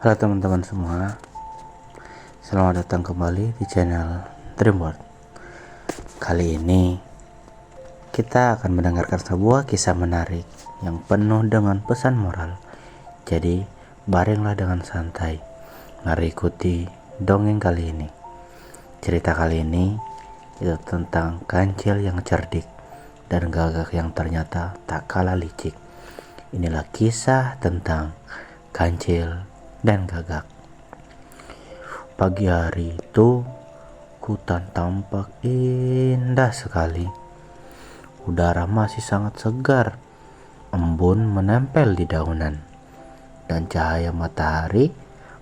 Halo teman-teman semua, selamat datang kembali di channel Dreamworld. Kali ini kita akan mendengarkan sebuah kisah menarik yang penuh dengan pesan moral. Jadi baringlah dengan santai, mari ikuti dongeng kali ini. Cerita kali ini itu tentang kancil yang cerdik dan gagak yang ternyata tak kalah licik. Inilah kisah tentang kancil dan gagak. Pagi hari itu, hutan tampak indah sekali. Udara masih sangat segar, embun menempel di daunan, dan cahaya matahari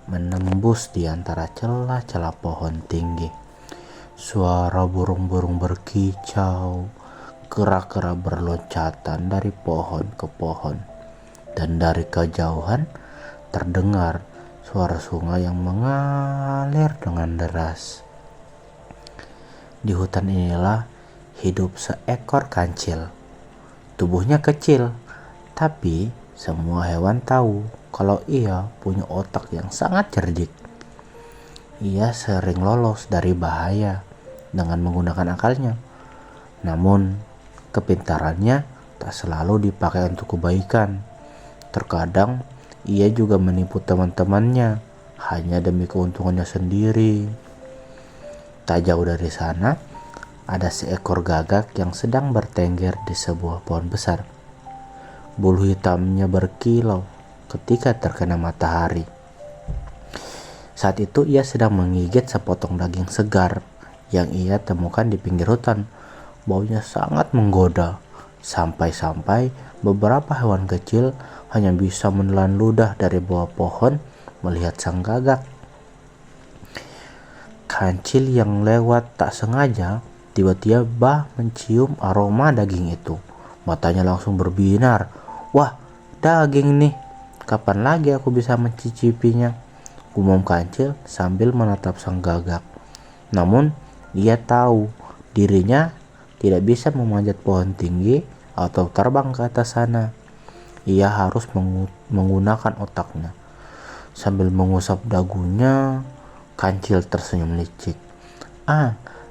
menembus di antara celah-celah pohon tinggi. Suara burung-burung berkicau, kera-kera berloncatan dari pohon ke pohon, dan dari kejauhan terdengar suara sungai yang mengalir dengan deras. Di hutan inilah hidup seekor kancil. Tubuhnya kecil, tapi semua hewan tahu kalau ia punya otak yang sangat cerdik. Ia sering lolos dari bahaya dengan menggunakan akalnya. Namun, kepintarannya tak selalu dipakai untuk kebaikan. Terkadang ia juga menipu teman-temannya hanya demi keuntungannya sendiri. Tak jauh dari sana, ada seekor gagak yang sedang bertengger di sebuah pohon besar. Bulu hitamnya berkilau ketika terkena matahari. Saat itu ia sedang menggigit sepotong daging segar yang ia temukan di pinggir hutan. Baunya sangat menggoda, sampai-sampai beberapa hewan kecil hanya bisa menelan ludah dari bawah pohon melihat sang gagak. Kancil yang lewat tak sengaja tiba-tiba mencium aroma daging itu. Matanya langsung berbinar. Wah, daging nih. Kapan lagi aku bisa mencicipinya? Gumam Kancil sambil menatap sang gagak. Namun, ia tahu dirinya tidak bisa memanjat pohon tinggi atau terbang ke atas sana. Ia harus menggunakan otaknya. Sambil mengusap dagunya, Kancil tersenyum licik.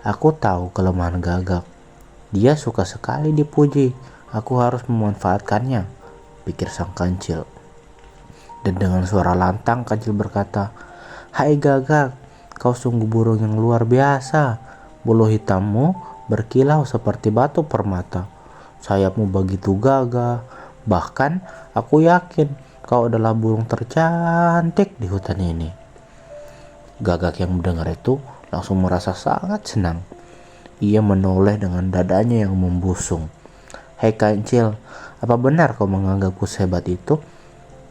Aku tahu kelemahan gagak. Dia suka sekali dipuji. Aku harus memanfaatkannya, pikir sang Kancil. Dan dengan suara lantang Kancil berkata, "Hai gagak, kau sungguh burung yang luar biasa. Bulu hitammu berkilau seperti batu permata. Sayapmu begitu gagah. Bahkan aku yakin kau adalah burung tercantik di hutan ini." Gagak yang mendengar itu langsung merasa sangat senang. Ia menoleh dengan dadanya yang membusung. "Hei Kancil, apa benar kau menganggapku sehebat itu?"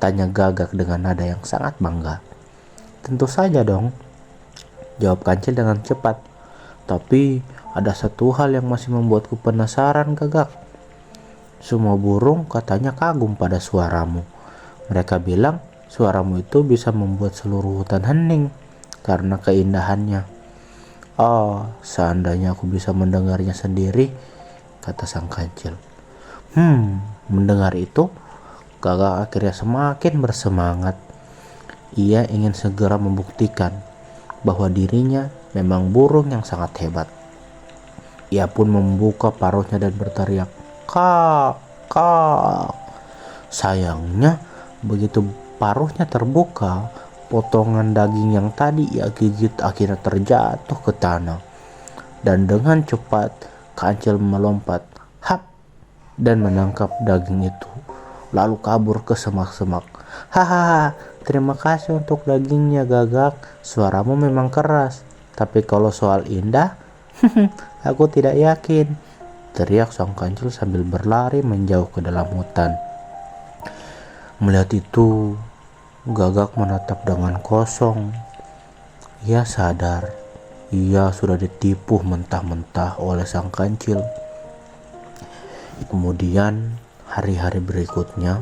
tanya Gagak dengan nada yang sangat bangga. "Tentu saja dong," jawab Kancil dengan cepat. "Tapi ada satu hal yang masih membuatku penasaran, Gagak. Semua burung katanya kagum pada suaramu. Mereka bilang suaramu itu bisa membuat seluruh hutan hening karena keindahannya." "Oh, seandainya aku bisa mendengarnya sendiri," kata sang Kancil. Mendengar itu, Gagak akhirnya semakin bersemangat. Ia ingin segera membuktikan bahwa dirinya memang burung yang sangat hebat. Ia pun membuka paruhnya dan berteriak, "Kak, kak." Sayangnya, begitu paruhnya terbuka, potongan daging yang tadi ia gigit akhirnya terjatuh ke tanah. Dan dengan cepat, Kancil melompat, hap, dan menangkap daging itu, lalu kabur ke semak-semak. "Hahaha, terima kasih untuk dagingnya, Gagak. Suaramu memang keras, tapi kalau soal indah, aku tidak yakin," teriak sang Kancil sambil berlari menjauh ke dalam hutan. Melihat itu, Gagak menatap dengan kosong. Ia sadar ia sudah ditipu mentah-mentah oleh sang Kancil. Kemudian hari-hari berikutnya,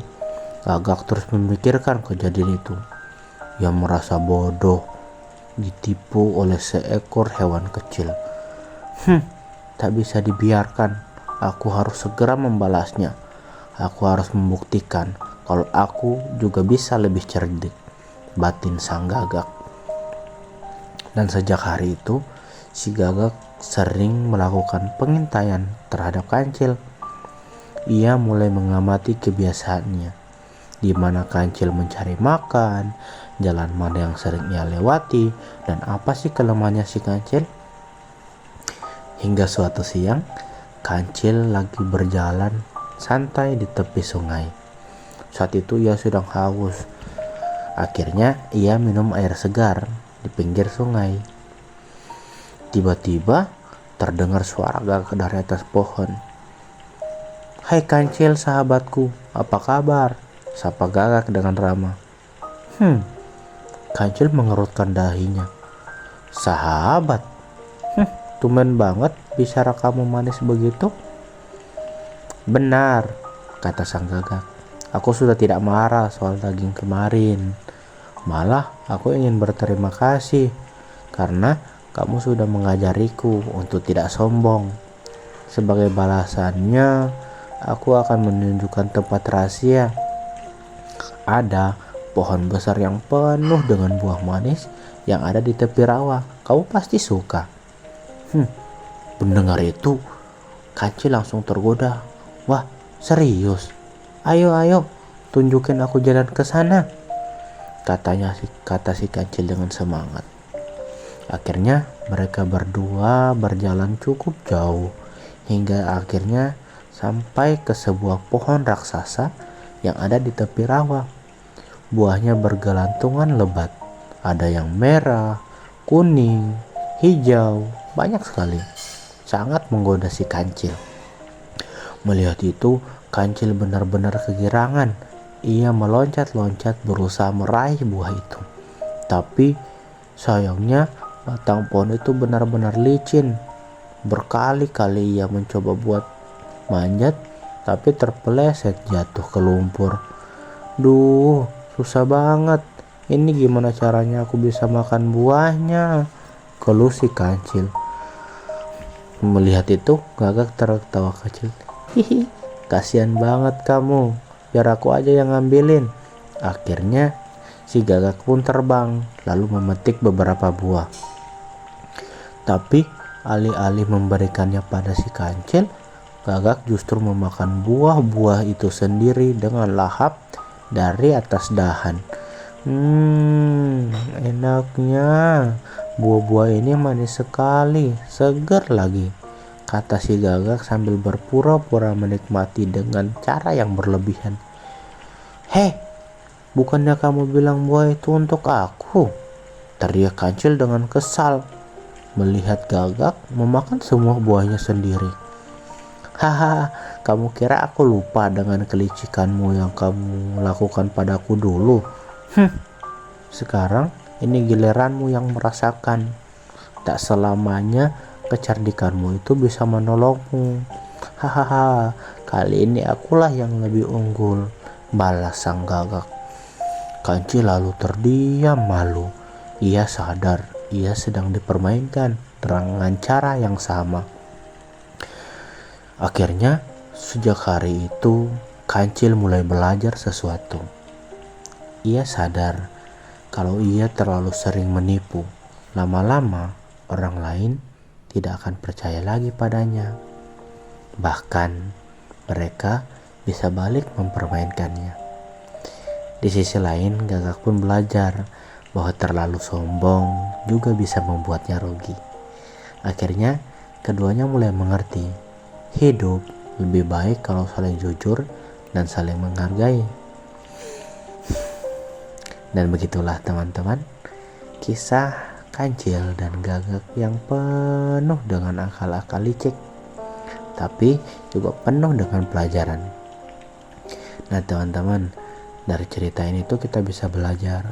Gagak terus memikirkan kejadian itu. Ia merasa bodoh ditipu oleh seekor hewan kecil. Tak bisa dibiarkan. Aku harus segera membalasnya. Aku harus membuktikan kalau aku juga bisa lebih cerdik. batin sang Gagak. Dan sejak hari itu, si Gagak sering melakukan pengintaian terhadap Kancil. Ia mulai mengamati kebiasaannya, di mana Kancil mencari makan, jalan mana yang sering ia lewati, dan apa sih kelemahannya si Kancil. Hingga suatu siang, Kancil lagi berjalan santai di tepi sungai. Saat itu ia sedang haus. Akhirnya ia minum air segar di pinggir sungai. Tiba-tiba terdengar suara Gagak dari atas pohon. "Hai Kancil sahabatku, apa kabar?" sapa Gagak dengan ramah. Kancil mengerutkan dahinya. "Sahabat? Tumben banget bicara kamu manis begitu." "Benar," kata sang Gagak. "Aku sudah tidak marah soal daging kemarin. Malah aku ingin berterima kasih karena kamu sudah mengajariku untuk tidak sombong. Sebagai balasannya, aku akan menunjukkan tempat rahasia. Ada pohon besar yang penuh dengan buah manis yang ada di tepi rawa. Kamu pasti suka." Mendengar itu, Kancil langsung tergoda. "Wah, serius? Ayo, tunjukin aku jalan ke sana," kata si Kancil dengan semangat. Akhirnya mereka berdua berjalan cukup jauh hingga akhirnya sampai ke sebuah pohon raksasa yang ada di tepi rawa. Buahnya bergelantungan lebat. Ada yang merah, kuning, hijau, banyak sekali. Sangat menggoda si Kancil. Melihat itu, Kancil benar-benar kegirangan. Ia meloncat-loncat berusaha meraih buah itu. Tapi sayangnya batang pohon itu benar-benar licin. Berkali-kali ia mencoba buat manjat, tapi terpeleset jatuh ke lumpur. "Duh, susah banget. Ini gimana caranya aku bisa makan buahnya?" keluh si Kancil. Melihat itu, Gagak tertawa kecil. "Hihi, kasihan banget kamu. Biar aku aja yang ngambilin." Akhirnya si Gagak pun terbang lalu memetik beberapa buah. Tapi alih-alih memberikannya pada si Kancil, Gagak justru memakan buah-buah itu sendiri dengan lahap dari atas dahan. Enaknya. Buah-buah ini manis sekali, segar lagi," kata si Gagak sambil berpura-pura menikmati dengan cara yang berlebihan. "Hei, bukannya kamu bilang buah itu untuk aku?" teriak Kancil dengan kesal melihat Gagak memakan semua buahnya sendiri. "Haha, kamu kira aku lupa dengan kelicikanmu yang kamu lakukan padaku dulu? Sekarang ini giliranmu yang merasakan. Tak selamanya kecerdikanmu itu bisa menolongmu. Hahaha, kali ini akulah yang lebih unggul," balas sang Gagak. Kancil lalu terdiam malu. Ia sadar ia sedang dipermainkan dengan cara yang sama. Akhirnya, sejak hari itu, Kancil mulai belajar sesuatu. Ia sadar kalau ia terlalu sering menipu, lama-lama orang lain tidak akan percaya lagi padanya. Bahkan mereka bisa balik mempermainkannya. Di sisi lain, Gagak pun belajar bahwa terlalu sombong juga bisa membuatnya rugi. Akhirnya, keduanya mulai mengerti hidup lebih baik kalau saling jujur dan saling menghargai. Dan begitulah teman-teman, kisah Kancil dan Gagak yang penuh dengan akal-akal licik, tapi juga penuh dengan pelajaran. Nah teman-teman, dari cerita ini tuh kita bisa belajar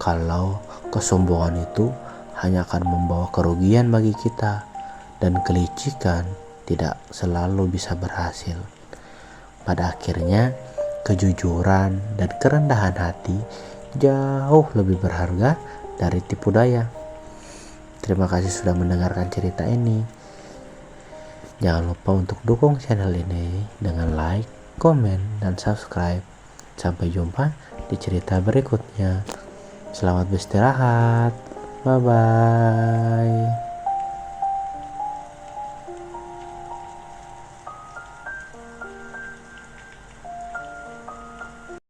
kalau kesombongan itu hanya akan membawa kerugian bagi kita, dan kelicikan tidak selalu bisa berhasil. Pada akhirnya, kejujuran dan kerendahan hati jauh lebih berharga dari tipu daya. Terima kasih sudah mendengarkan cerita ini. Jangan lupa untuk dukung channel ini dengan like, komen, dan subscribe. Sampai jumpa di cerita berikutnya. Selamat beristirahat. Bye bye.